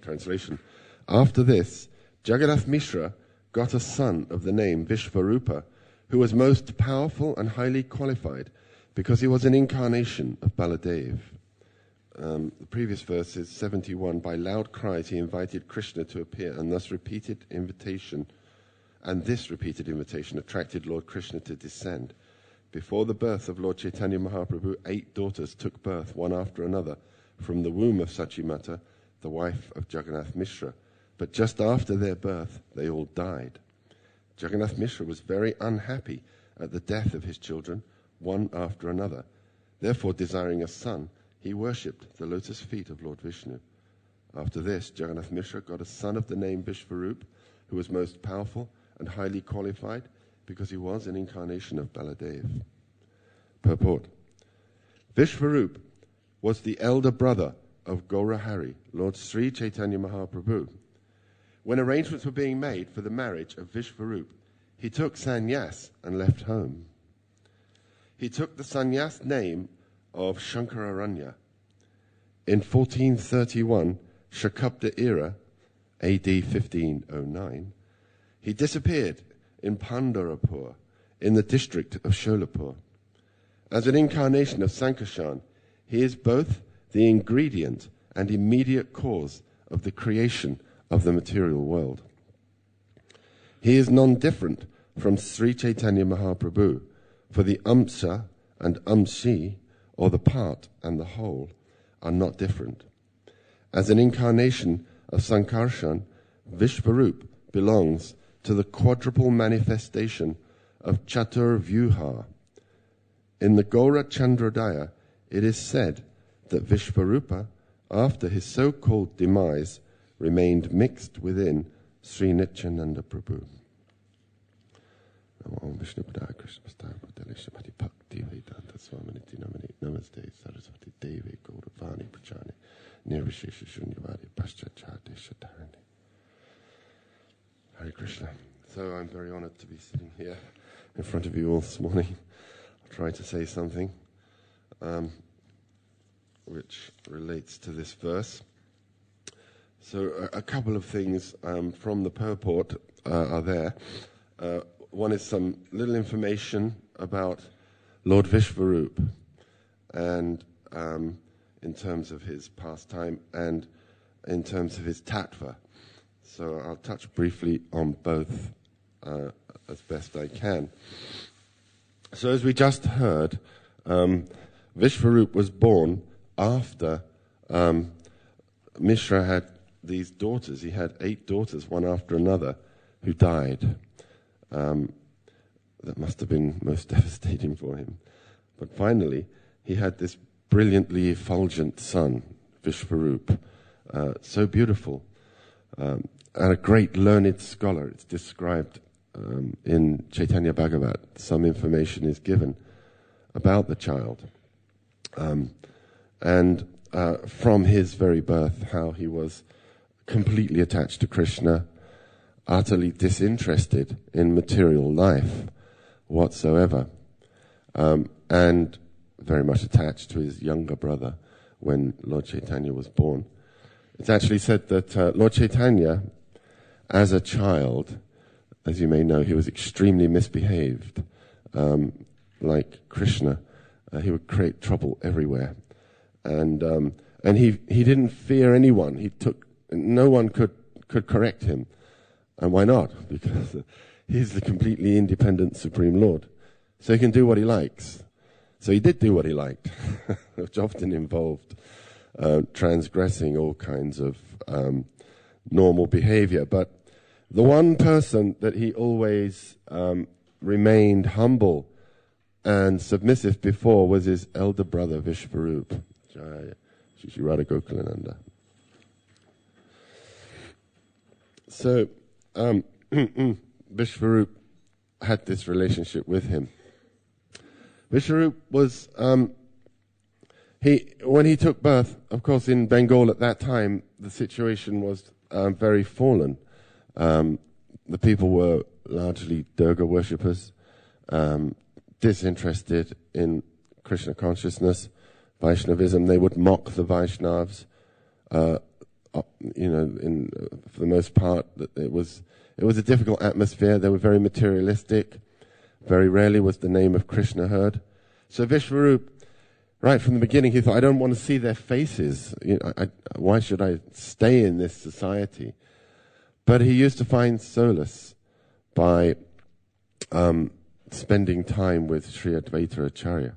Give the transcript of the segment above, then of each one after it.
translation. After this, Jagannath Mishra got a son of the name Vishvarupa, who was most powerful and highly qualified, because he was an incarnation of Baladev. The previous verse is 71. By loud cries he invited Krishna to appear, and this repeated invitation attracted Lord Krishna to descend. Before the birth of Lord Chaitanya Mahaprabhu, 8 daughters took birth, one after another, from the womb of Sachimata, the wife of Jagannath Mishra. But just after their birth, they all died. Jagannath Mishra was very unhappy at the death of his children, one after another. Therefore, desiring a son, he worshipped the lotus feet of Lord Vishnu. After this, Jagannath Mishra got a son of the name Vishvarup, who was most powerful and highly qualified, because he was an incarnation of Baladev. Purport. Vishvarup was the elder brother of Gaurahari, Lord Sri Chaitanya Mahaprabhu. When arrangements were being made for the marriage of Vishvarup, he took sannyas and left home. He took the sannyas name of Shankararanya. In 1431, Shakabda era, AD 1509, he disappeared in Pandharpur, in the district of Sholapur. As an incarnation of Sankarshan, he is both the ingredient and immediate cause of the creation of the material world. He is non-different from Sri Chaitanya Mahaprabhu, for the Amsa and Amshi, or the part and the whole, are not different. As an incarnation of Sankarshan, Vishvarup belongs to the quadruple manifestation of Chatur Vyuha. In the Gaura Chandrodaya, it is said that Vishvarupa, after his so-called demise, remained mixed within Sri Nityananda Prabhu. Om Vishnu Padaya Krishna Pastaya Bhutale Shamati Bhakti Vedanta Swaminiti Namani Namaste Saraswati Devi Gauravani Prachani Nirvishesha Shunyavadi Paschachate Shatarani. Hare Krishna. So I'm very honored to be sitting here in front of you all this morning. I'll try to say something which relates to this verse. So a couple of things from the purport are there. One is some little information about Lord Vishvarup, and in terms of his pastime and in terms of his tattva. So I'll touch briefly on both as best I can. So as we just heard, Vishvarup was born after Mishra had these daughters. He had 8 daughters, one after another, who died. That must have been most devastating for him. But finally, he had this brilliantly effulgent son, Vishvarup, so beautiful, and a great learned scholar. It's described in Chaitanya Bhagavat. Some information is given about the child. And from his very birth, how he was completely attached to Krishna, utterly disinterested in material life whatsoever, and very much attached to his younger brother when Lord Chaitanya was born. It's actually said that Lord Chaitanya, as a child, as you may know, he was extremely misbehaved. Like Krishna, he would create trouble everywhere. And he didn't fear anyone. No one could correct him. And why not? Because he's the completely independent Supreme Lord. So he can do what he likes. So he did do what he liked, which often involved transgressing all kinds of normal behavior. But the one person that he always remained humble and submissive before was his elder brother, Vishvarup. Jaya Shri Radha Gokulananda. So Vishvarup had this relationship with him. Vishvarup was, when he took birth, of course in Bengal at that time, the situation was very fallen. The people were largely Durga worshippers, disinterested in Krishna consciousness, Vaishnavism. They would mock the Vaishnavas. for the most part, it was a difficult atmosphere. They were very materialistic. Very rarely was the name of Krishna heard. So Vishvarup, right from the beginning, he thought, I don't want to see their faces. Why should I stay in this society? But he used to find solace by spending time with Sri Advaita Acharya.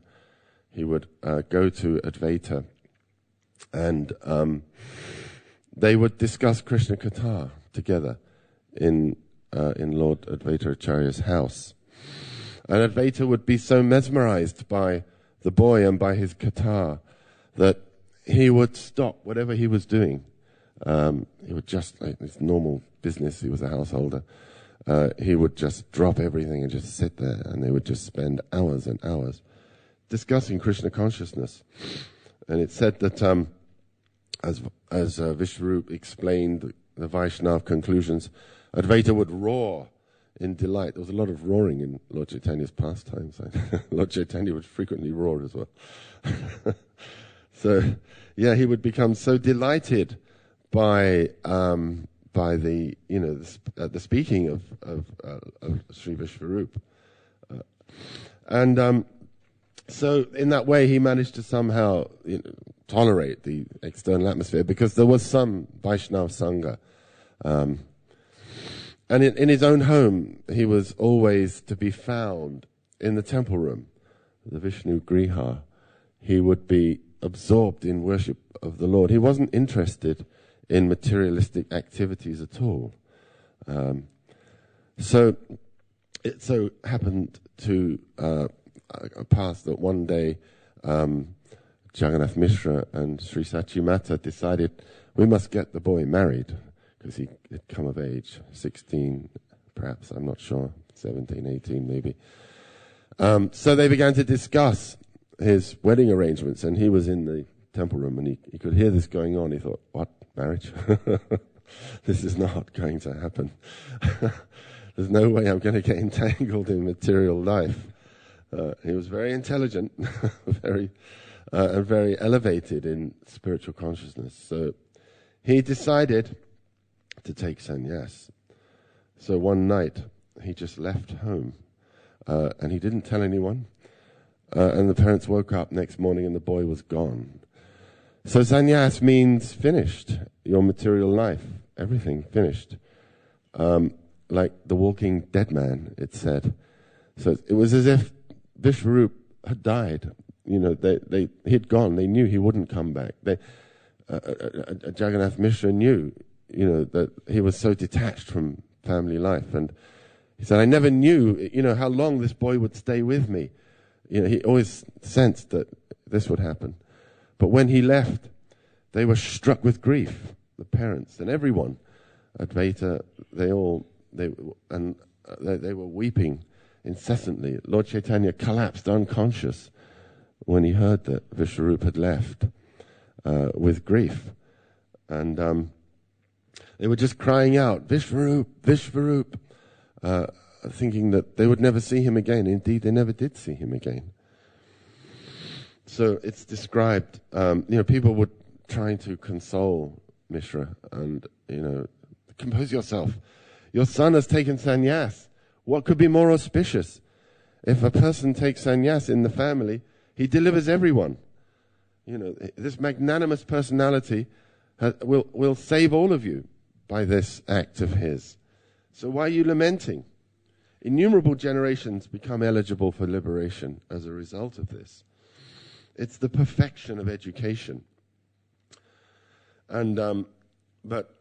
He would go to Advaita and they would discuss Krishna Katha together in Lord Advaita Acharya's house. And Advaita would be so mesmerized by the boy and by his Katha that he would stop whatever he was doing. He would just, like his normal business, he was a householder, he would just drop everything and just sit there, and they would just spend hours and hours discussing Krishna consciousness. And it said that as Vishvarup explained the Vaishnava conclusions, Advaita would roar in delight. There was a lot of roaring in Lord Chaitanya's pastimes. Lord Chaitanya would frequently roar as well. So, yeah, he would become so delighted by the the speaking of Sri Vishvarup, so in that way he managed to somehow tolerate the external atmosphere, because there was some Vaishnava Sangha. And in his own home, he was always to be found in the temple room, the Vishnu Griha. He would be absorbed in worship of the Lord. He wasn't interested in materialistic activities at all. So it so happened to pass that one day Jagannath Mishra and Sri Sachi Mata decided, we must get the boy married, because he had come of age, 16 perhaps, I'm not sure, 17, 18 maybe. So they began to discuss his wedding arrangements, and he was in the temple room, and he could hear this going on. He thought, what, marriage? This is not going to happen. There's no way I'm going to get entangled in material life. He was very intelligent, very elevated in spiritual consciousness. So he decided to take sannyas. So one night he just left home, and he didn't tell anyone. And the parents woke up next morning and the boy was gone. So sannyas means finished. Your material life, everything finished. Like the walking dead man, it said. So it was as if Vishvarup had died. He'd gone. They knew he wouldn't come back. Jagannath Mishra knew, that he was so detached from family life. And he said, I never knew, how long this boy would stay with me. He always sensed that this would happen. But when he left, they were struck with grief, the parents and everyone. Advaita, they were weeping incessantly. Lord Chaitanya collapsed unconscious when he heard that Vishvarup had left with grief. And they were just crying out, Vishvarup, Vishvarup, thinking that they would never see him again. Indeed, they never did see him again. So it's described, people were trying to console Mishra and, compose yourself. Your son has taken sannyas. What could be more auspicious? If a person takes sannyas in the family, he delivers everyone. This magnanimous personality will save all of you by this act of his. So why are you lamenting? Innumerable generations become eligible for liberation as a result of this. It's the perfection of education. And but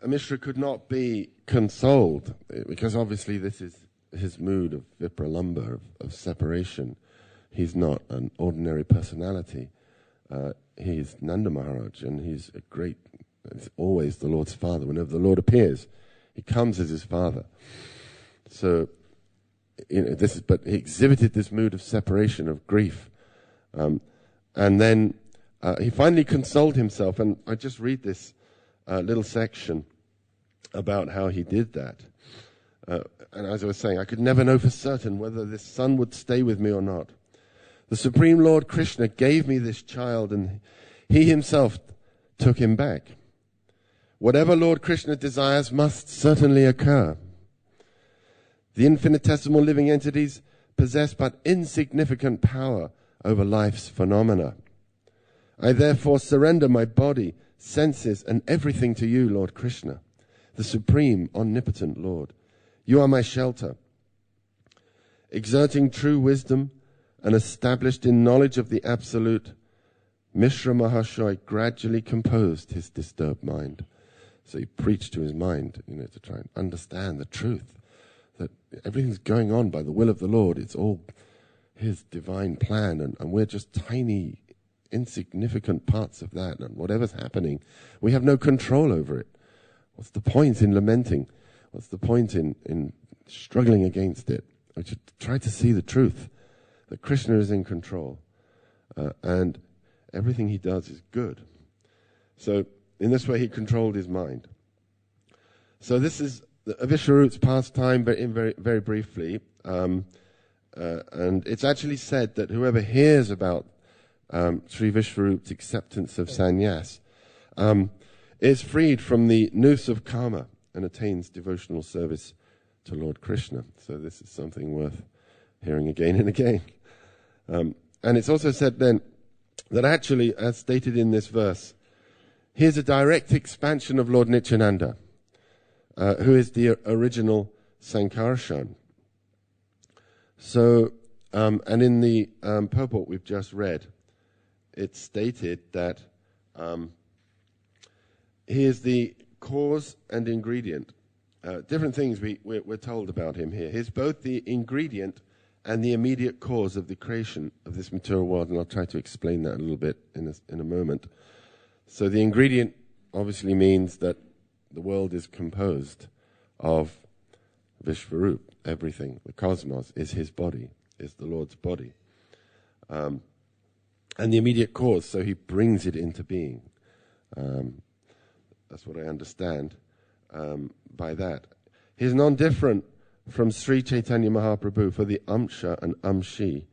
Mishra could not be consoled, because obviously this is his mood of vipralamba, of separation. He's not an ordinary personality. He's Nanda Maharaj, and he's always the Lord's father. Whenever the Lord appears, he comes as his father. So, but he exhibited this mood of separation, of grief. And then he finally consoled himself, and I just read this little section about how he did that. And as I was saying, I could never know for certain whether this son would stay with me or not. The Supreme Lord Krishna gave me this child, and he himself took him back. Whatever Lord Krishna desires must certainly occur. The infinitesimal living entities possess but insignificant power over life's phenomena. I therefore surrender my body, senses, and everything to you, Lord Krishna, the supreme, omnipotent Lord. You are my shelter. Exerting true wisdom and established in knowledge of the Absolute, Mishra Mahashoy gradually composed his disturbed mind. So he preached to his mind, to try and understand the truth, that everything's going on by the will of the Lord. It's all his divine plan, and we're just tiny, insignificant parts of that, and whatever's happening, we have no control over it. What's the point in lamenting? What's the point in struggling against it? We should try to see the truth, that Krishna is in control, and everything he does is good. So in this way he controlled his mind. So this is Vishwarupa's pastime, but very, very briefly. And it's actually said that whoever hears about Sri Vishwarupa's acceptance of sannyas is freed from the noose of karma and attains devotional service to Lord Krishna. So this is something worth hearing again and again. And it's also said then that actually, as stated in this verse, here's a direct expansion of Lord Nityananda, who is the original Sankarshan. So, and in the purport we've just read, it's stated that he is the cause and ingredient. Different things we're told about him here. He's both the ingredient and the immediate cause of the creation of this material world, and I'll try to explain that a little bit in a moment. So the ingredient obviously means that the world is composed of Vishwarup. Everything, the cosmos, is his body, is the Lord's body. And the immediate cause, so he brings it into being. That's what I understand by that. He's non-different from Sri Chaitanya Mahaprabhu, for the Amsha and Amshi,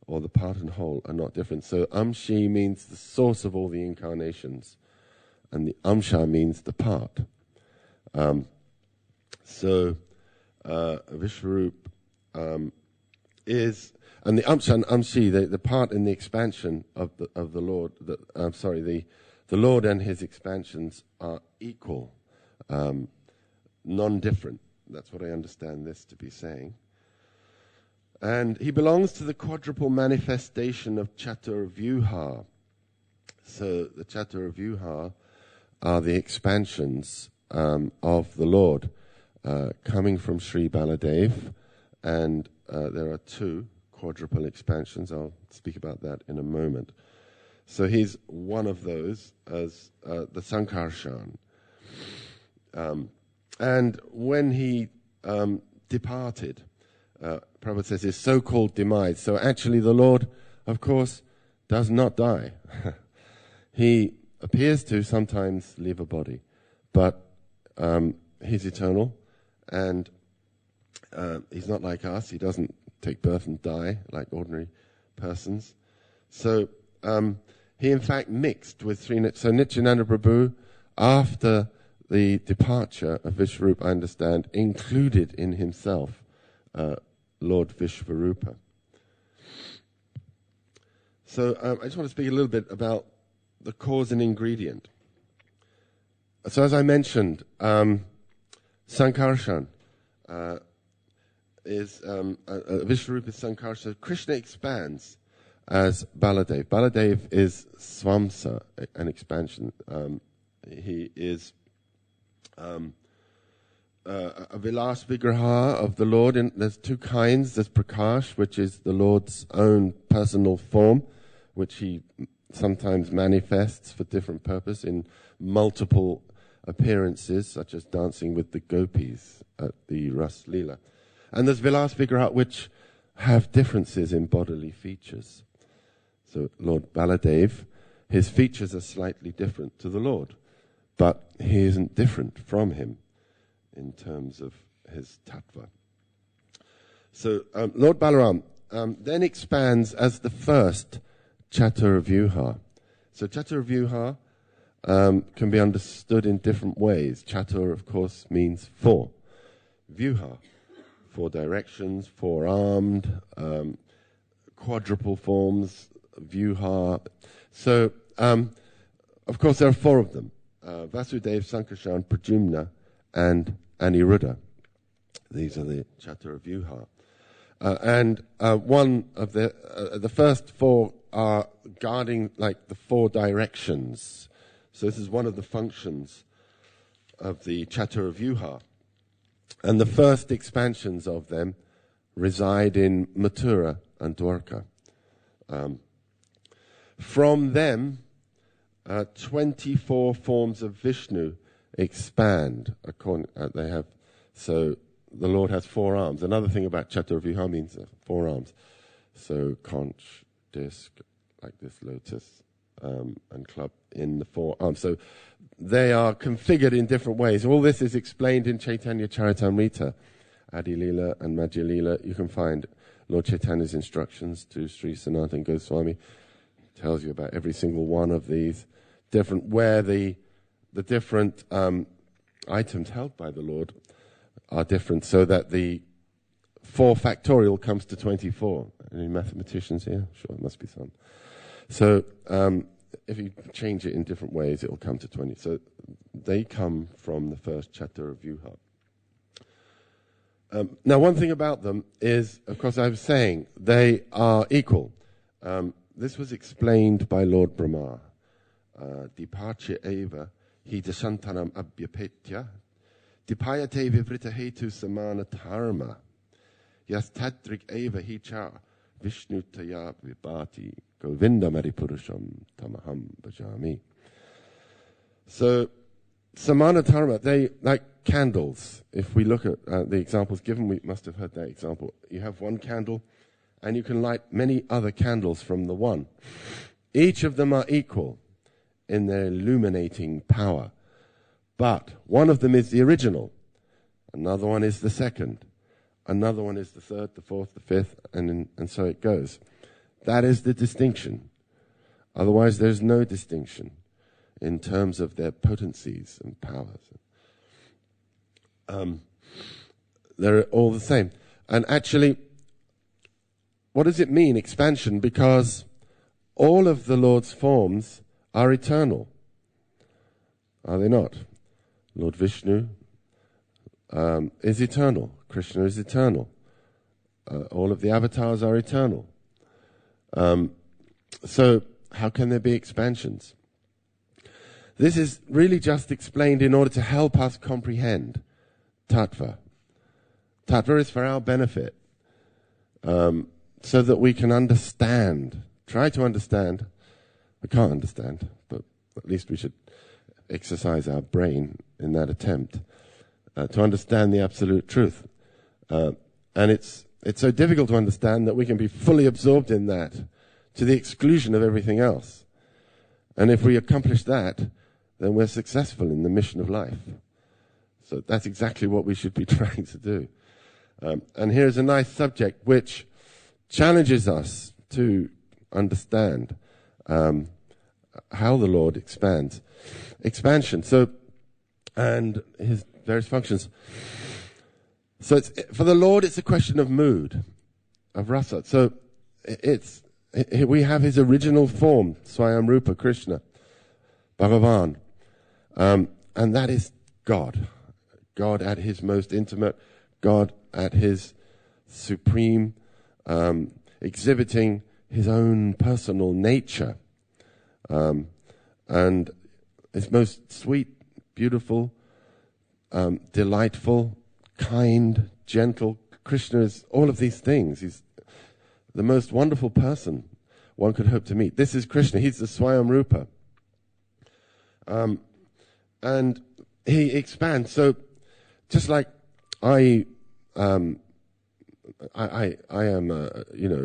or the part and whole, are not different. So Amshi means the source of all the incarnations, and the Amsha means the part. So Vishwarup is, and the Amsha and Amshi, the part in the expansion of the Lord. The Lord and his expansions are equal, non-different. That's what I understand this to be saying. And he belongs to the quadruple manifestation of Chaturvyuha. So the Chaturvyuha are the expansions of the Lord, coming from Sri Baladev, and there are two quadruple expansions. I'll speak about that in a moment. So he's one of those as the Sankarshan. And when he departed, Prabhupada says his so-called demise. So actually the Lord, of course, does not die. He appears to sometimes leave a body, but he's eternal, and he's not like us. He doesn't take birth and die like ordinary persons. So he in fact mixed with so Nityananda Prabhu, after the departure of Vishwarupa, I understand, included in himself Lord Vishwarupa. So I just want to speak a little bit about the cause and ingredient. So as I mentioned, Sankarshan is Vishwarupa is Sankarshan. Krishna expands as Baladev. Baladev is Swamsa, an expansion. He is a Vilas Vigraha of the Lord. And there's two kinds. There's Prakash, which is the Lord's own personal form, which he sometimes manifests for different purpose in multiple appearances, such as dancing with the gopis at the Ras Lila. And there's Vilas Vigraha, which have differences in bodily features. So Lord Baladev, his features are slightly different to the Lord, but he isn't different from him in terms of his tattva. So Lord Balaram then expands as the first Chaturvyuha. So Chaturvyuha can be understood in different ways. Chatur, of course, means four. Vyuha, four directions, four-armed, quadruple forms, Vyuha. So, of course, there are four of them. Vasudeva, Sankarshan, Pradyumna, and Aniruddha. These are the Chatur Vyuha. And one of the first four are guarding like the four directions. So this is one of the functions of the Chatur Vyuha. And the first expansions of them reside in Mathura and Dwarka. From them, 24 forms of Vishnu expand. They have, so the Lord has four arms. Another thing about Chaturvyuha means four arms. So conch, disc, like this lotus, and club in the four arms. So they are configured in different ways. All this is explained in Chaitanya Charitamrita, Adi Lila and Madhya Lila. You can find Lord Chaitanya's instructions to Sri Sanatana Goswami. Tells you about every single one of these different, where the different items held by the Lord are different, so that the 4 factorial comes to 24. Any mathematicians here? Sure, there must be some. So if you change it in different ways, it will come to 20. So they come from the first Chatur Vyuha. Now, one thing about them is, of course, I was saying, they are equal. This was explained by Lord Brahma. Dipacha eva hi dasantanam abhyapetya dipayate vivrita hetu samana dharma yastadrik eva hi cha vishnutaya vibhati govinda maripurusham tamaham bhajami. So, samana dharma, they like candles. If we look at the examples given, we must have heard that example. You have one candle, and you can light many other candles from the one. Each of them are equal in their illuminating power. But one of them is the original. Another one is the second. Another one is the third, the fourth, the fifth, and so it goes. That is the distinction. Otherwise, there's no distinction in terms of their potencies and powers. They're all the same. And actually, what does it mean, expansion? Because all of the Lord's forms are eternal. Are they not? Lord Vishnu is eternal. Krishna is eternal. All of the avatars are eternal. So how can there be expansions? This is really just explained in order to help us comprehend tattva. Tattva is for our benefit. So that we can understand, try to understand. We can't understand, but at least we should exercise our brain in that attempt to understand the absolute truth. And it's so difficult to understand that we can be fully absorbed in that to the exclusion of everything else. And if we accomplish that, then we're successful in the mission of life. So that's exactly what we should be trying to do. And here's a nice subject which challenges us to understand how the Lord expands. Expansion. So, and his various functions. So for the Lord, it's a question of mood, of rasa. So we have his original form, Swayam Rupa Krishna, Bhagavan. And that is God. God at his most intimate, God at his supreme, exhibiting his own personal nature. And his most sweet, beautiful, delightful, kind, gentle. Krishna is all of these things. He's the most wonderful person one could hope to meet. This is Krishna. He's the Swayam Rupa. And he expands. So just like I am,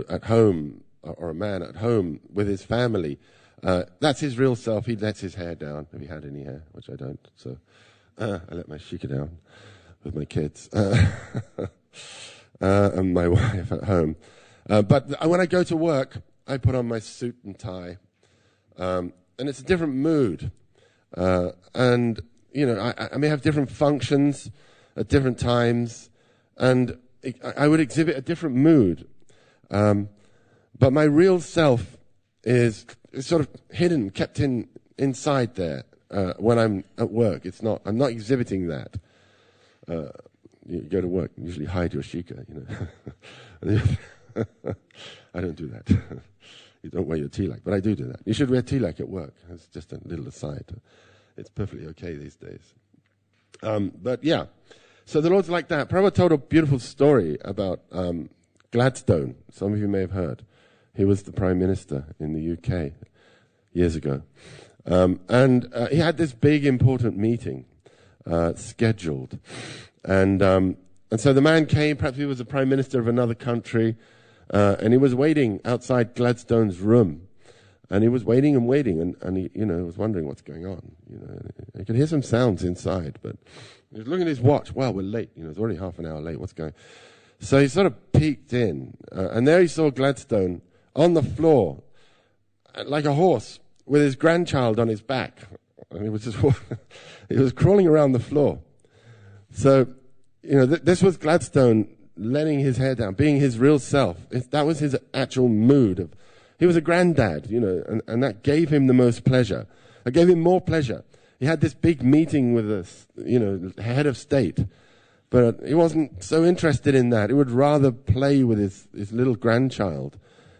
at home, or a man at home with his family, that's his real self. He lets his hair down, if he had any hair, which I don't. So I let my shika down with my kids and my wife at home. But when I go to work, I put on my suit and tie, and it's a different mood. And, I may have different functions at different times, and I would exhibit a different mood. But my real self is sort of hidden, kept inside there when I'm at work. I'm not exhibiting that. You go to work, you usually hide your shika, I don't do that. You don't wear your tilak, but I do that. You should wear tilak at work. It's just a little aside. It's perfectly okay these days. But yeah, so the Lord's like that. Prabhupada told a beautiful story about Gladstone. Some of you may have heard. He was the Prime Minister in the UK years ago. And he had this big important meeting scheduled. And so the man came, perhaps he was the Prime Minister of another country, and he was waiting outside Gladstone's room. And he was waiting, and he, was wondering what's going on. He could hear some sounds inside, but he was looking at his watch. Well, we're late. It's already half an hour late. What's going on? So he sort of peeked in, and there he saw Gladstone on the floor, like a horse, with his grandchild on his back. And he was just he was crawling around the floor. So, this was Gladstone letting his hair down, being his real self. That was his actual mood. He was a granddad, and that gave him the most pleasure. It gave him more pleasure. He had this big meeting with the head of state, but he wasn't so interested in that. He would rather play with his little grandchild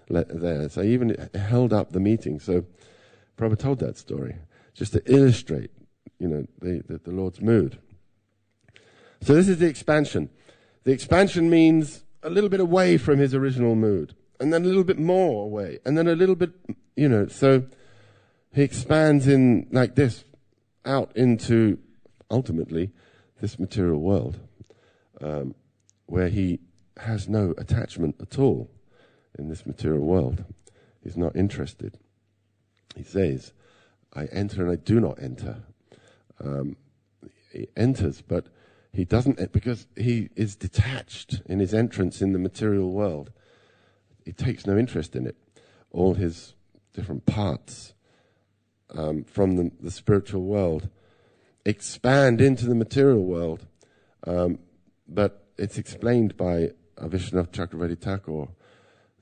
there. So he even held up the meeting. So Prabhupada told that story just to illustrate, the Lord's mood. So this is the expansion. The expansion means a little bit away from his original mood, and then a little bit more away, and then a little bit, so he expands in like this, out into, ultimately, this material world, where he has no attachment at all in this material world. He's not interested. He says, I enter and I do not enter. He enters, but he doesn't, because he is detached in his entrance in the material world. He takes no interest in it. All his different parts from the spiritual world expand into the material world, but it's explained by Vishwanath Chakravarti Thakur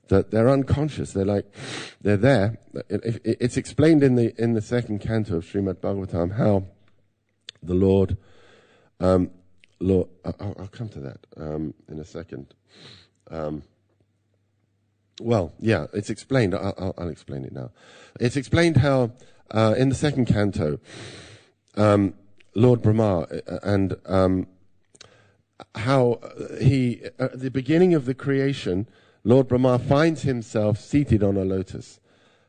that they're unconscious. They're there. It's explained in the second canto of Srimad Bhagavatam how the Lord. I'll come to that in a second. It's explained. I'll explain it now. It's explained how in the second canto, Lord Brahma and how he at the beginning of the creation, Lord Brahma finds himself seated on a lotus.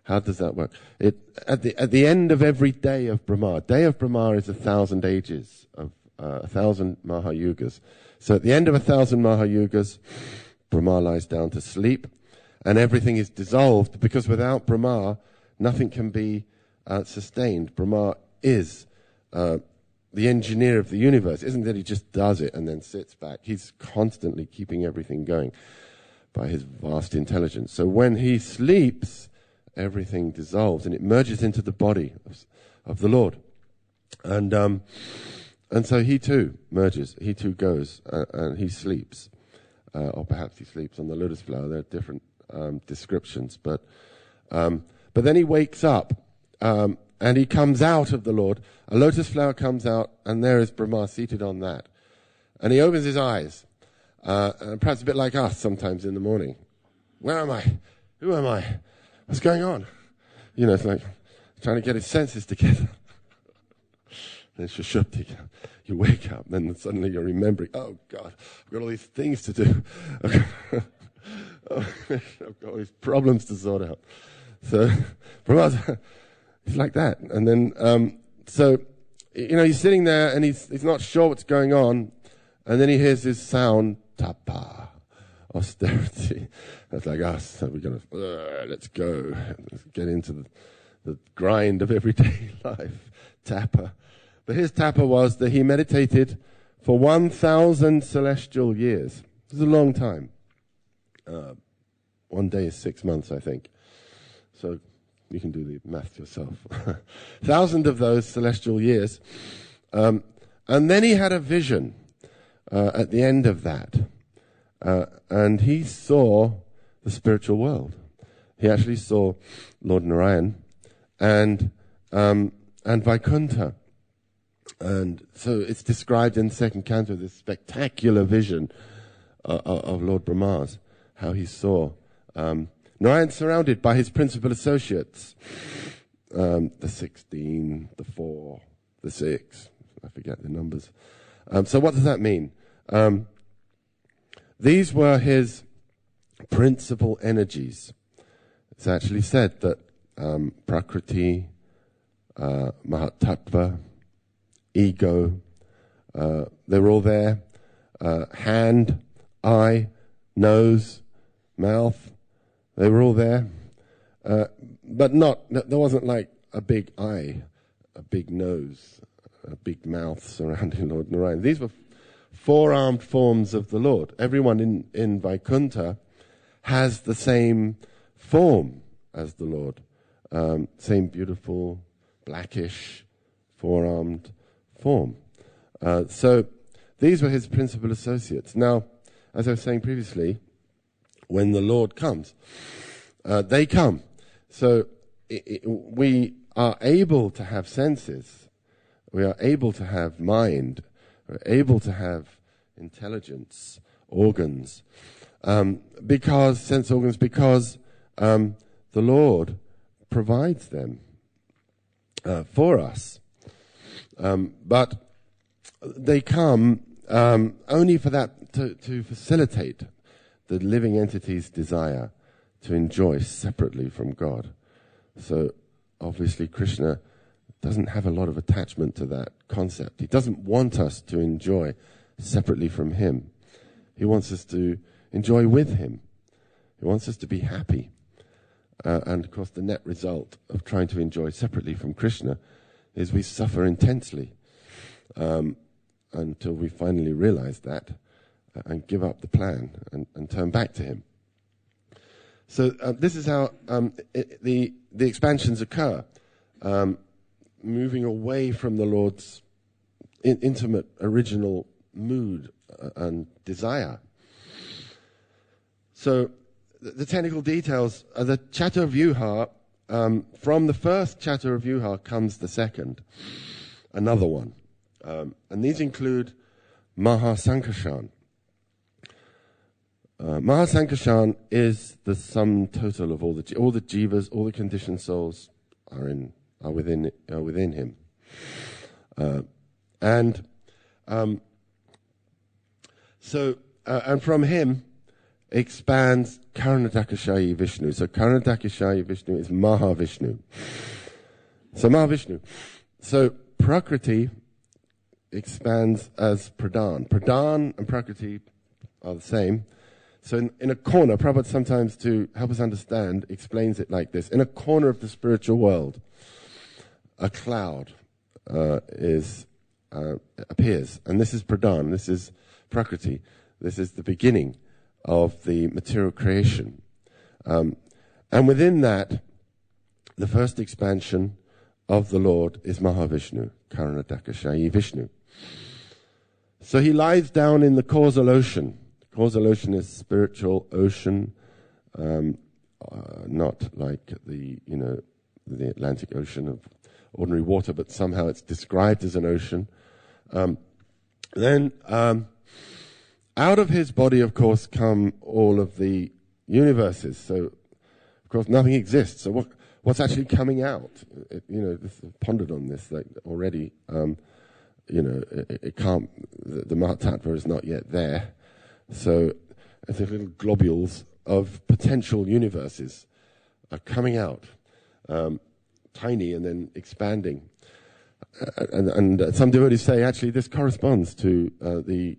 How does that work? At the end of every day of Brahma. Day of Brahma is 1,000 ages of 1,000 Mahayugas. So at the end of 1,000 Mahayugas, Brahma lies down to sleep, and everything is dissolved, because without Brahma, nothing can be sustained. Brahma is the engineer of the universe. Isn't that he just does it and then sits back? He's constantly keeping everything going by his vast intelligence. So when he sleeps, everything dissolves and it merges into the body of the Lord. And so he too merges, he too goes, and he sleeps. Or perhaps he sleeps on the lotus flower. There are different descriptions. But then he wakes up, and he comes out of the Lord. A lotus flower comes out, and there is Brahma seated on that. And he opens his eyes, and perhaps a bit like us sometimes in the morning. Where am I? Who am I? What's going on? It's like trying to get his senses together. And Shushupti, you wake up, and then suddenly you're remembering, oh God, I've got all these things to do. I've got all these problems to sort out. So, he's like that. And then, he's sitting there, and he's not sure what's going on, and then he hears this sound, tapa, austerity. That's like us. So we're going to, let's go. Let's get into the grind of everyday life. Tapa. But his tapa was that he meditated for 1,000 celestial years. This is a long time. One day is 6 months, I think. So You can do the math yourself. 1,000 of those celestial years. And then he had a vision at the end of that. And he saw the spiritual world. He actually saw Lord Narayan and Vaikuntha. And so it's described in the second canto, this spectacular vision of Lord Brahma's, how he saw Narayan surrounded by his principal associates, the 16, the 4, the 6, I forget the numbers. So what does that mean? These were his principal energies. It's actually said that Prakriti, Mahatattva, ego, they were all there. Hand, eye, nose, mouth, they were all there. But there wasn't like a big eye, a big nose, a big mouth surrounding Lord Narayan. These were four-armed forms of the Lord. Everyone in Vaikuntha has the same form as the Lord. Same beautiful, blackish, four-armed form. So these were his principal associates. Now, as I was saying previously, when the Lord comes, they come. So we are able to have senses. We are able to have mind. We're able to have intelligence, organs, because the Lord provides them for us. But they come only for that to facilitate the living entity's desire to enjoy separately from God. So obviously Krishna doesn't have a lot of attachment to that concept. He doesn't want us to enjoy separately from him. He wants us to enjoy with him. He wants us to be happy. And of course the net result of trying to enjoy separately from Krishna is we suffer intensely until we finally realize that and give up the plan and turn back to him. So this is how the expansions occur, moving away from the Lord's intimate original mood and desire. So the technical details are the Chaturvyuha. From the first Chaturvyuha comes the second, another one. And these include Mahasankarshan. Mahasankarshan is the sum total of all the jivas, all the conditioned souls are within him, and from him expands Karanadakashayi Vishnu. So Karanadakashayi Vishnu is Mahavishnu. So Mahavishnu. So Prakriti expands as Pradhan. Pradhan and Prakriti are the same. So in a corner, Prabhupada sometimes, to help us understand, explains it like this. In a corner of the spiritual world, a cloud appears. And this is Pradhan, this is Prakriti. This is the beginning of the material creation. And within that, the first expansion of the Lord is Mahavishnu, Karanadakashayi Vishnu. So he lies down in the causal ocean. Causal ocean is spiritual ocean, not like the Atlantic Ocean of ordinary water, but somehow it's described as an ocean. Then out of his body, of course, come all of the universes. So, of course, nothing exists. So what's actually coming out? This I've pondered on this already. It can't. The Mahatattva is not yet there. So the little globules of potential universes are coming out, tiny and then expanding. And some devotees say, actually, this corresponds to the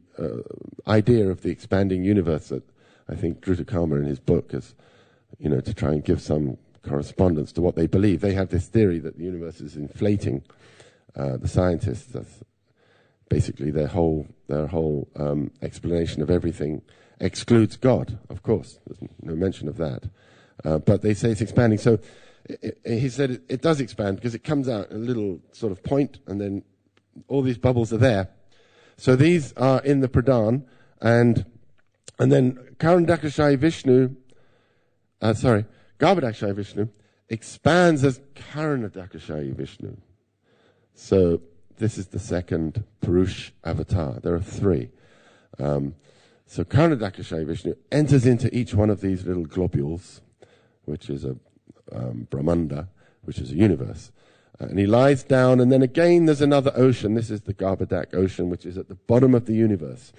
idea of the expanding universe that I think Dhrutakama in his book is, to try and give some correspondence to what they believe. They have this theory that the universe is inflating. The scientists, that's basically their whole explanation of everything excludes God, of course. There's no mention of that. But they say it's expanding. So he said it does expand because it comes out a little sort of point, and then all these bubbles are there. So these are in the Pradhan, and then Garbhodakashayi Vishnu expands as Karanadakashayi Vishnu. So this is the second Purush avatar. There are three. So Karanadakashayi Vishnu enters into each one of these little globules, which is a Brahmanda, which is a universe. And he lies down, and then again there's another ocean. This is the Garbhodak ocean, which is at the bottom of the universe.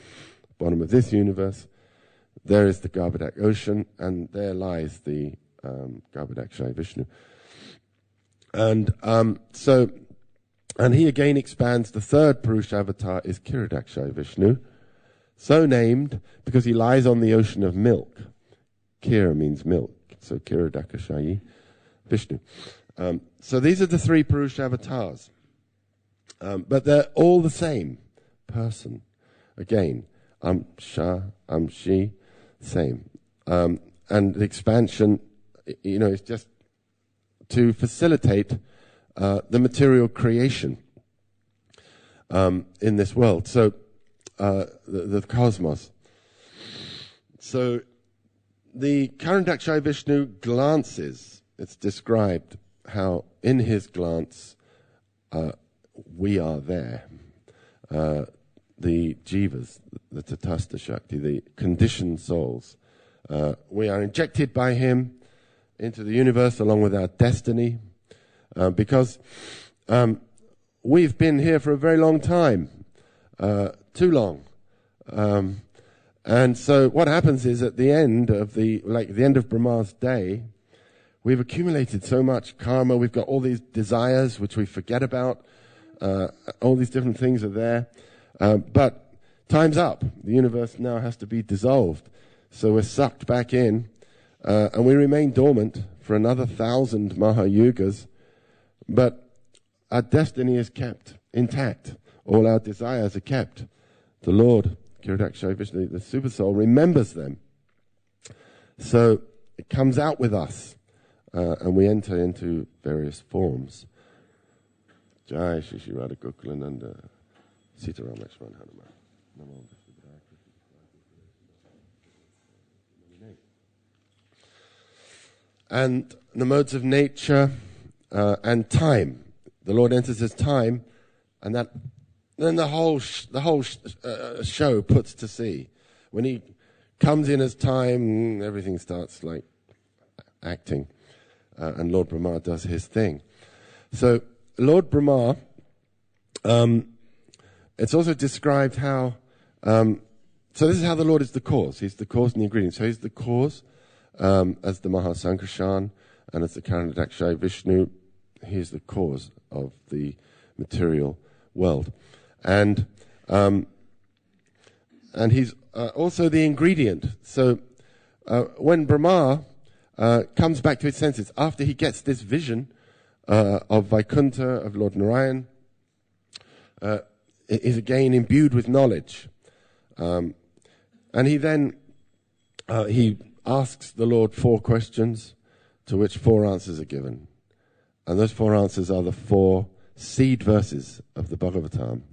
Bottom of this universe, there is the Garbhodak ocean, and there lies the Garbhodakashayi Vishnu. And and he again expands. The third Purush avatar is Kiradakashayi Vishnu, so named because he lies on the ocean of milk. Kira means milk, so Kiradakashayi Vishnu. So these are the three Purush avatars. But they're all the same person. Again, Sha, She, same. And the expansion, is just to facilitate the material creation in this world. So the cosmos. So the Karandakshayi Vishnu glances. It's described how in his glance we are there. The jivas, the tatastha shakti, the conditioned souls. We are injected by him into the universe along with our destiny because we've been here for a very long time, too long. And so what happens is at the end of the end of Brahma's day, we've accumulated so much karma, we've got all these desires which we forget about, all these different things are there. But time's up. The universe now has to be dissolved. So we're sucked back in, and we remain dormant for another 1,000 Mahayugas. But our destiny is kept intact. All our desires are kept. The Lord, Kiradakashayi Vishnu, the Super Soul, remembers them. So it comes out with us, and we enter into various forms. Jai Shri Shri Radha Gokulananda. Sitaram Lakshman Hanuman. Namo and the modes of nature and time. The Lord enters as time, and then the whole show puts to sea. When he comes in as time, everything starts like acting, and Lord Brahma does his thing. So Lord Brahma. It's also described how, so this is how the Lord is the cause. He's the cause and the ingredient. So he's the cause as the Mahasankarshan, and as the Karanadakshayi Vishnu, he's the cause of the material world. And he's also the ingredient. So when Brahma comes back to his senses, after he gets this vision of Vaikuntha, of Lord Narayan, is again imbued with knowledge. And he then, he asks the Lord 4 questions, to which 4 answers are given. And those 4 answers are the 4 seed verses of the Bhagavatam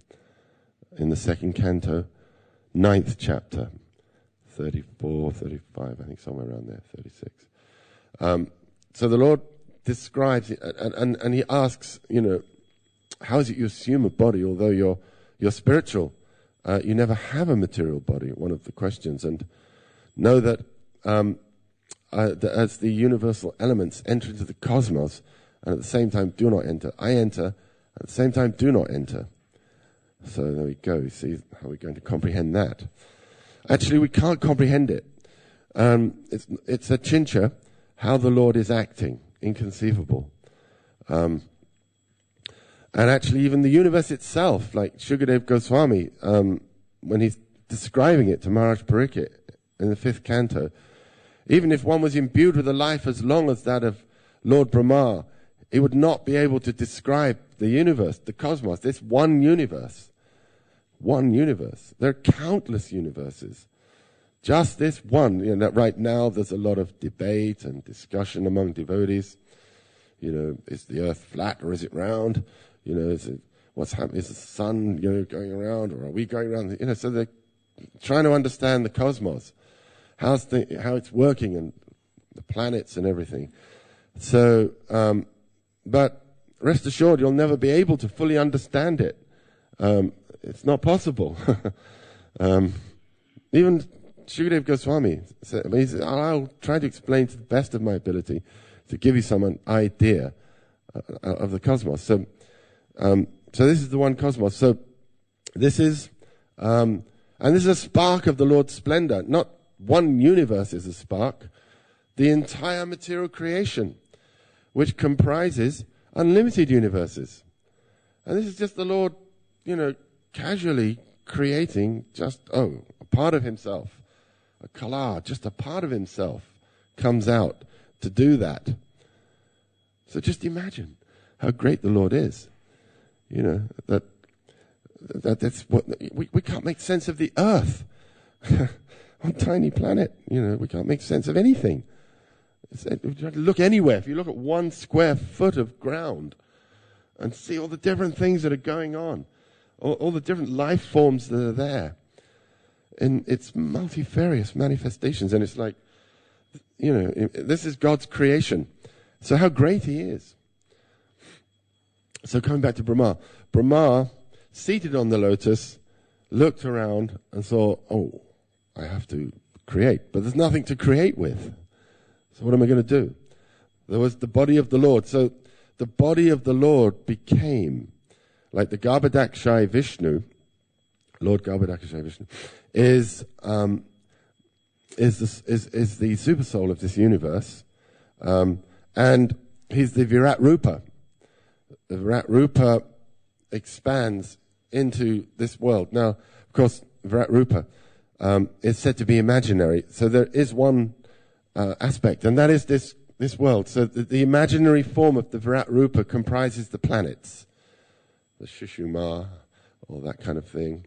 in the 2nd canto, 9th chapter, 34, 35, I think somewhere around there, 36. So the Lord describes it, and he asks, how is it you assume a body, although you're spiritual? You never have a material body, one of the questions. And know that as the universal elements enter into the cosmos, and at the same time do not enter, I enter, at the same time do not enter. So there we go. You see how we're going to comprehend that. Actually, we can't comprehend it. It's a chincha, how the Lord is acting, inconceivable. And actually, even the universe itself, like Shukadev Goswami, when he's describing it to Maharaj Pariksit in the 5th canto, even if one was imbued with a life as long as that of Lord Brahma, he would not be able to describe the universe, the cosmos, this one universe. One universe. There are countless universes. Just this one. Right now there's a lot of debate and discussion among devotees. Is the earth flat or is it round? What's happening? Is the sun, going around, or are we going around? So they're trying to understand the cosmos, how it's working, and the planets and everything. So, but rest assured, you'll never be able to fully understand it. It's not possible. Even Shukadev Goswami said, I'll try to explain to the best of my ability to give you some idea of the cosmos. So this is the one cosmos. So this is, and this is a spark of the Lord's splendor. Not one universe is a spark. The entire material creation, which comprises unlimited universes. And this is just the Lord, casually creating just, a part of himself. A kala, just a part of himself comes out to do that. So just imagine how great the Lord is. That's what we can't make sense of the earth. On a tiny planet, we can't make sense of anything. If you look anywhere, if you look at 1 square foot of ground and see all the different things that are going on, all the different life forms that are there, in its multifarious manifestations, and it's like, this is God's creation. So how great he is. So coming back to Brahma, seated on the lotus, looked around and saw, I have to create, but there's nothing to create with. So what am I going to do? There was the body of the Lord. So the body of the Lord became, like the Garbhodakshai Vishnu, Lord Garbhodakshai Vishnu, is the super soul of this universe, and he's the Virat Rupa. The Virat Rupa expands into this world. Now, of course, Virat Rupa is said to be imaginary. So there is one aspect, and that is this world. So the imaginary form of the Virat Rupa comprises the planets, the Shushuma, all that kind of thing.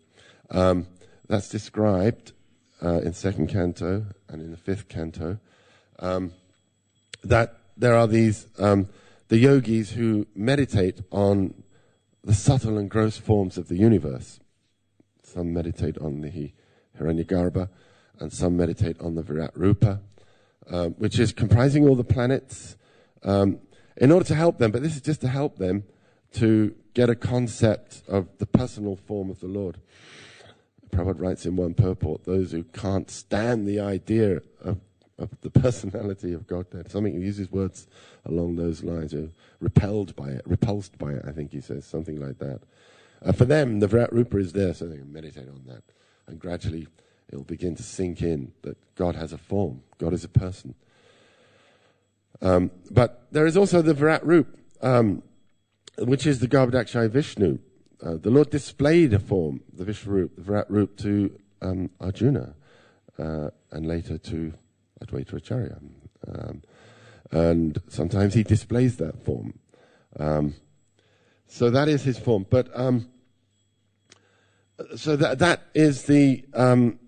That's described in 2nd canto and in the 5th canto. That there are these the yogis who meditate on the subtle and gross forms of the universe. Some meditate on the Hiranyagarbha, and some meditate on the Virat Rupa, which is comprising all the planets, in order to help them. But this is just to help them to get a concept of the personal form of the Lord. Prabhupada writes in one purport, those who can't stand the idea of the personality of Godhead, something, he uses words along those lines, repulsed by it, I think he says, something like that. For them, the Virat Rupa is there, so they can meditate on that. And gradually, it'll begin to sink in that God has a form, God is a person. But there is also the Virat Rupa, which is the Garbhodakshai Vishnu. The Lord displayed a form, the Virat Rupa, to Arjuna, and later to Advaita Acharya. And sometimes he displays that form. So that is his form. But so that is the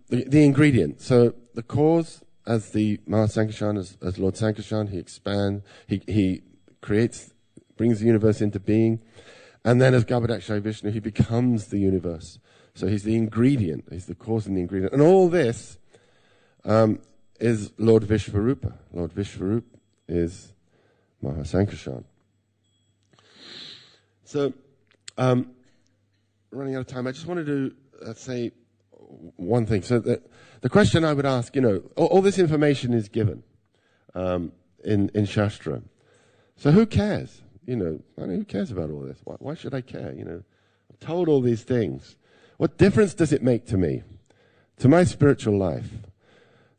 ingredient. So the cause, as the Mahasankarshan, as Lord Sankarshan, he expands, he creates, brings the universe into being. And then as Garbhodakshai Vishnu, he becomes the universe. So he's the ingredient, he's the cause and the ingredient. And all this is Lord Vishvarupa. Lord Vishvarupa is Mahasankarshan. So, running out of time, I just wanted to say one thing. So the question I would ask, all this information is given in Shastra. So who cares? Who cares about all this? Why should I care? I'm told all these things. What difference does it make to me, to my spiritual life?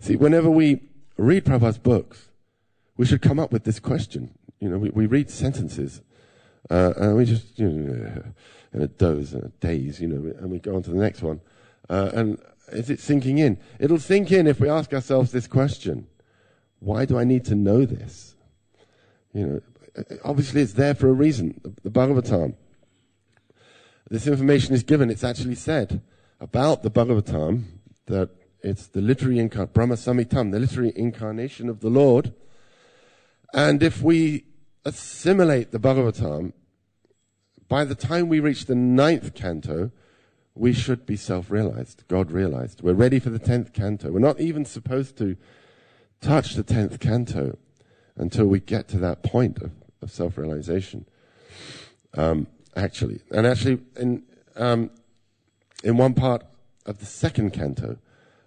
See, whenever we read Prabhupada's books, we should come up with this question. We read sentences, and we just, in a doze, in a daze, and we go on to the next one. And is it sinking in? It'll sink in if we ask ourselves this question. Why do I need to know this? Obviously it's there for a reason. The Bhagavatam. This information is given. It's actually said about the Bhagavatam that it's the literary Brahma Samitam, the literary incarnation of the Lord. And if we assimilate the Bhagavatam, by the time we reach the 9th canto, we should be self-realized, God-realized. We're ready for the 10th canto. We're not even supposed to touch the 10th canto until we get to that point of self-realization. Actually, in one part of the 2nd canto,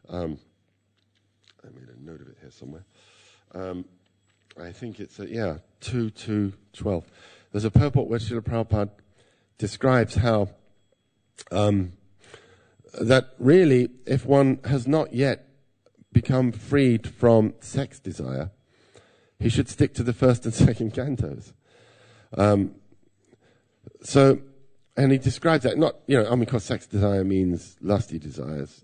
I made a note of it here somewhere. I think it's 2:12. There's a purport where Srila Prabhupada describes how that really, if one has not yet become freed from sex desire, he should stick to the 1st and 2nd cantos. And he describes that because sex desire means lusty desires,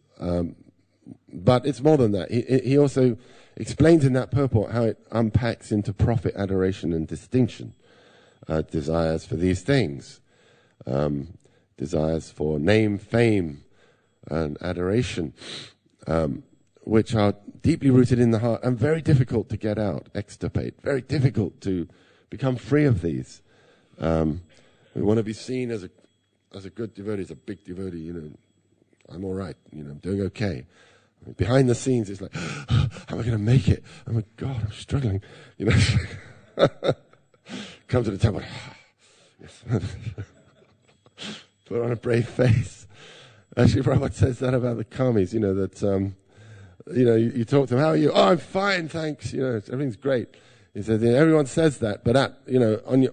but it's more than that. He also explains in that purport how it unpacks into profit, adoration, and distinction. Desires for these things, desires for name, fame, and adoration, which are deeply rooted in the heart and very difficult to get out, extirpate, very difficult to become free of these. We want to be seen as a good devotee, as a big devotee, I'm all right, I'm doing okay. Behind the scenes, it's like, how am I going to make it? Oh my God, I'm struggling, Come to the temple, yes. Put on a brave face. Actually, Prabhupada says that about the karmis, that, you talk to them, how are you? Oh, I'm fine, thanks, everything's great. He says, everyone says that, but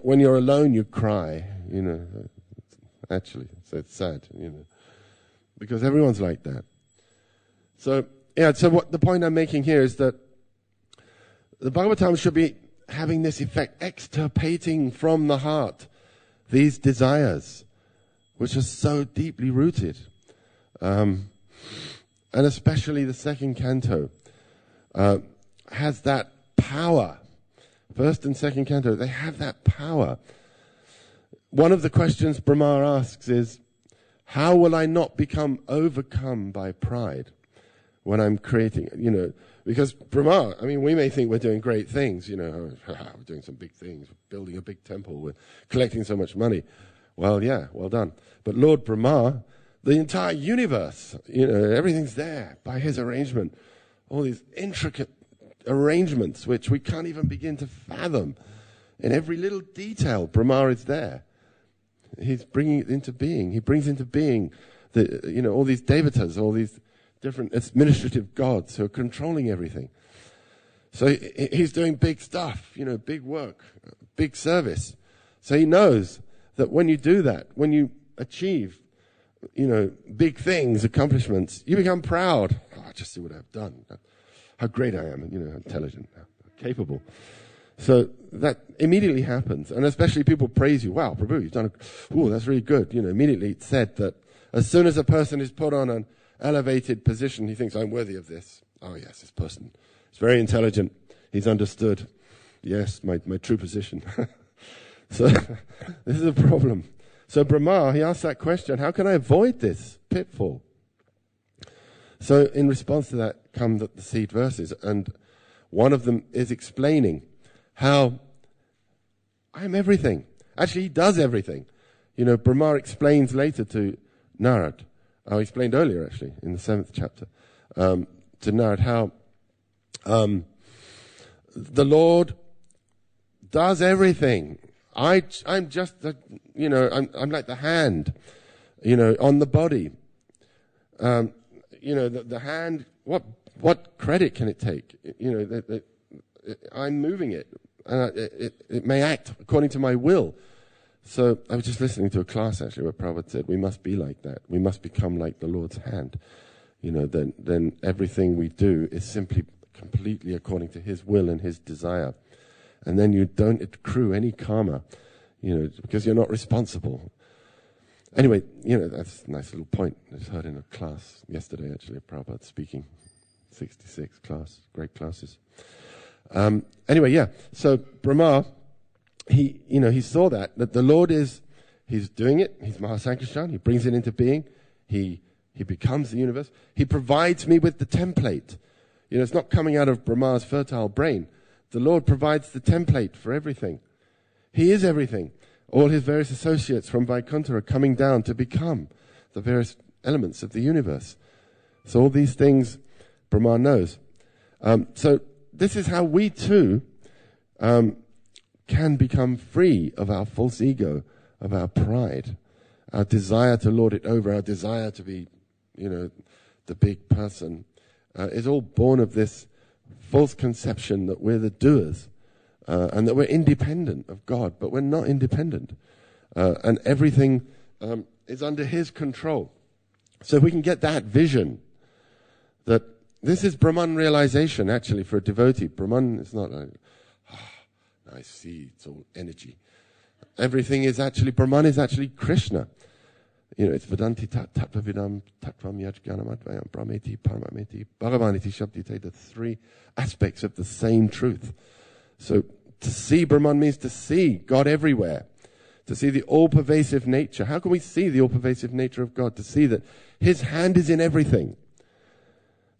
when you're alone, you cry, actually, so it's sad, because everyone's like that. So what the point I'm making here is that the Bhagavatam should be having this effect, extirpating from the heart these desires, which are so deeply rooted. And especially the 2nd canto has that power. 1st and 2nd canto, they have that power. One of the questions Brahma asks is, how will I not become overcome by pride when I'm creating, because Brahma, we may think we're doing great things, we're doing some big things, we're building a big temple, we're collecting so much money. Well, yeah, well done. But Lord Brahma, the entire universe, everything's there by his arrangement. All these intricate arrangements which we can't even begin to fathom. In every little detail, Brahma is there. He's bringing it into being. He brings into being all these devatas, all these different administrative gods who are controlling everything. So he's doing big stuff, big work, big service. So he knows that when you do that, when you achieve, big things, accomplishments, you become proud. Oh, just see what I've done. How great I am, intelligent, capable. So that immediately happens. And especially people praise you. Wow, Prabhu, you've done that's really good. Immediately it's said that as soon as a person is put on an elevated position, he thinks, I'm worthy of this. Oh, yes, this person is very intelligent. He's understood. Yes, my true position. So this is a problem. So Brahma, he asked that question, how can I avoid this pitfall? So in response to that come the seed verses, and one of them is explaining how I'm everything. Actually, he does everything. Brahma explains later to Narad, I explained earlier, actually, in the 7th chapter, to Narad how the Lord does everything. I'm just, I'm like the hand, on the body. The hand, what credit can it take? I'm moving it. It may act according to my will. So I was just listening to a class actually where Prabhupada said we must be like that. We must become like the Lord's hand. Then everything we do is simply completely according to His will and His desire. And then you don't accrue any karma, because you're not responsible. Anyway, that's a nice little point. I just heard in a class yesterday actually, Prabhupada speaking. 66 class, great classes. Anyway, yeah. So Brahma, he saw that the Lord he's doing it. He's Mahasankirtan. He brings it into being. He becomes the universe. He provides me with the template. It's not coming out of Brahma's fertile brain. The Lord provides the template for everything. He is everything. All his various associates from Vaikuntha are coming down to become the various elements of the universe. So all these things Brahman knows. So this is how we too can become free of our false ego, of our pride, our desire to lord it over, our desire to be, the big person, is all born of this false conception that we're the doers and that we're independent of God, but we're not independent. And everything is under his control. So if we can get that vision, that this is Brahman realization, actually, for a devotee. Brahman is not like, I see, it's all energy. Everything is actually, Brahman is actually Krishna. It's Vedanti Tattva Vidam Tattvam Yajganamadvayam Brahmeti Paramameti Bhagavaniti Shabdite, the three aspects of the same truth. So to see Brahman means to see God everywhere, to see the all-pervasive nature. How can we see the all-pervasive nature of God? To see that his hand is in everything.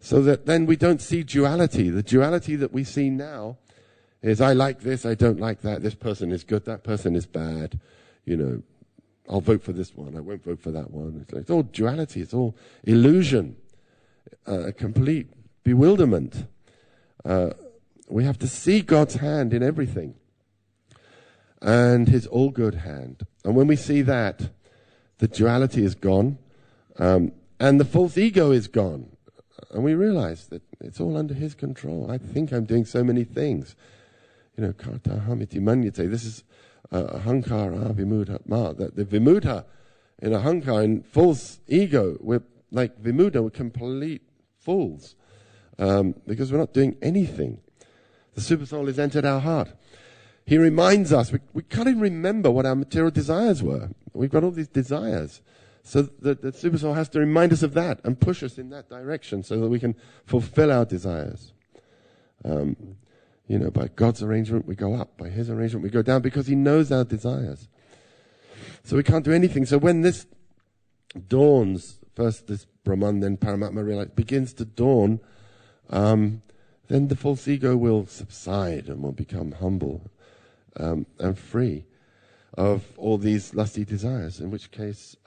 So that then we don't see duality. The duality that we see now is I like this, I don't like that. This person is good, that person is bad. I'll vote for this one, I won't vote for that one. It's all duality, it's all illusion, complete bewilderment. We have to see God's hand in everything and his all-good hand. And when we see that, the duality is gone and the false ego is gone. And we realize that it's all under his control. I think I'm doing so many things. Karta hamiti manyate. This is ahankara vimudha ma. That the vimudha in ahankara, in false ego, we're like vimudha, we're complete fools. Because we're not doing anything. The Supersoul has entered our heart. He reminds us, we can't even remember what our material desires were. We've got all these desires. So the Supersoul has to remind us of that and push us in that direction so that we can fulfill our desires. By God's arrangement, we go up. By his arrangement, we go down because he knows our desires. So we can't do anything. So when this dawns, first this Brahman, then Paramatma begins to dawn, then the false ego will subside and will become humble and free of all these lusty desires, in which case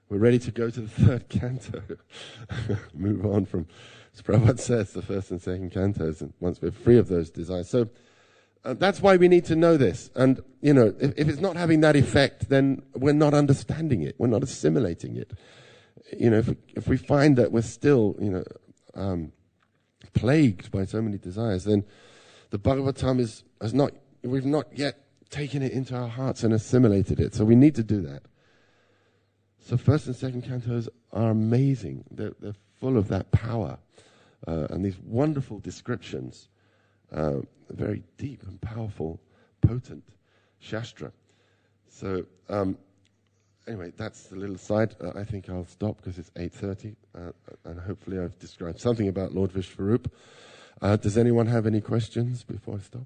we're ready to go to the third canto. Move on from, as Prabhupada says, the first and second cantos, and once we're free of those desires. So that's why we need to know this. And, if it's not having that effect, then we're not understanding it. We're not assimilating it. If we find that we're still, plagued by so many desires, then the Bhagavatam we've not yet taken it into our hearts and assimilated it. So we need to do that. So first and second cantos are amazing. They're full of that power and these wonderful descriptions. Very deep and powerful, potent Shastra. So anyway, that's the little side. I think I'll stop because it's 8:30 and hopefully I've described something about Lord Vishvarup. Does anyone have any questions before I stop?